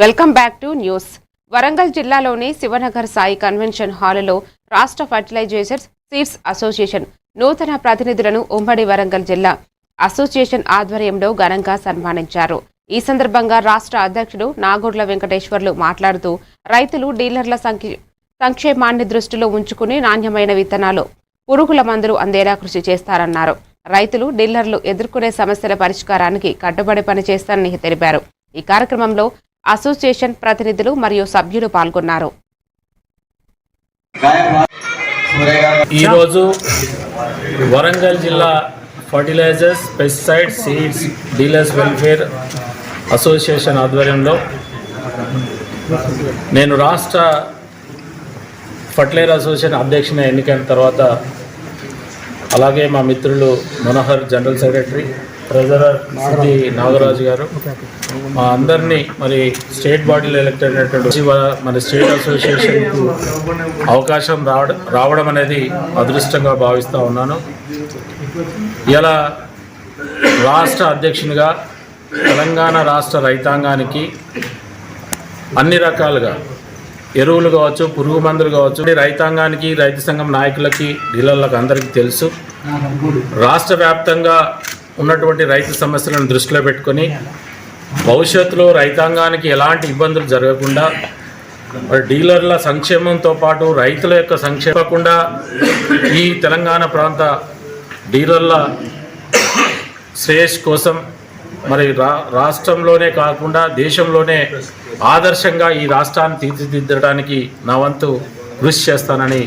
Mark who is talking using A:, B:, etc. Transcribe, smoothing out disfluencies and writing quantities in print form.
A: Welcome back to news. Warangal జిల్లాలోని Shivanagar Sai convention హాలులో రాష్ట్ర ఫర్టిలైజర్స్ సీడ్స్ అసోసియేషన్ నూతన ప్రతినిధులను ఉమ్మడి వరంగల్ జిల్లా అసోసియేషన్ ఆధ్వర్యంలో ఘనంగా సన్మానించారు. ఈ సందర్భంగా రాష్ట్ర అధ్యక్షుడు నాగోడ్ల వెంకటేశ్వర్లు మాట్లాడుతూ రైతులు డీలర్ల సంక్షేమాన్ని దృష్టిలో ఉంచుకుని నాణ్యమైన విత్తనాలు, పురుగుల మందులు అందేలా కృషి చేస్తారన్నారు. రైతులు డీలర్లు ఎదుర్కొనే సమస్యల పరిష్కారానికి కట్టుబడి పనిచేస్తారని తెలిపారు. ఈ కార్యక్రమంలో అసోసియేషన్ ప్రతినిధులు మరియు సభ్యులు పాల్గొన్నారు.
B: ఈరోజు వరంగల్ జిల్లా fertilizers, pesticide, seeds dealers welfare association ఆధ్వర్యంలో నేను రాష్ట్ర ఫర్టిలైజర్ అసోసియేషన్ అధ్యక్షుని ఎన్నికైన తర్వాత, అలాగే మా మిత్రులు మనోహర్ జనరల్ సెక్రటరీ, ట్రెజరర్ సిద్ధి నాగరాజు గారు, మా అందరినీ మరి స్టేట్ బాడీలో ఎలక్ట్ అయినటువంటి మన స్టేట్ అసోసియేషన్కు అవకాశం రావడం అనేది అదృష్టంగా భావిస్తూ ఉన్నాను. ఇలా రాష్ట్ర అధ్యక్షునిగా తెలంగాణ రాష్ట్ర రైతాంగానికి అన్ని రకాలుగా ఎరువులు కావచ్చు, పురుగు మందులు కావచ్చు, రైతాంగానికి, రైతు సంఘం నాయకులకి, డీలర్లకు అందరికీ తెలుసు. రాష్ట్ర వ్యాప్తంగా ఉన్నటువంటి రైతు సమస్యలను దృష్టిలో పెట్టుకొని భవిష్యత్తులో రైతాంగానికి ఎలాంటి ఇబ్బందులు జరగకుండా, డీలర్ల సంక్షేమంతో పాటు రైతుల యొక్క సంక్షేమకుండా ఈ తెలంగాణ ప్రాంత డీలర్ల శ్రేయస్ కోసం మరి రాష్ట్రంలోనే కాకుండా దేశంలోనే ఆదర్శంగా ఈ రాష్ట్రాన్ని తీర్చిదిద్దడానికి నా వంతు కృషి చేస్తానని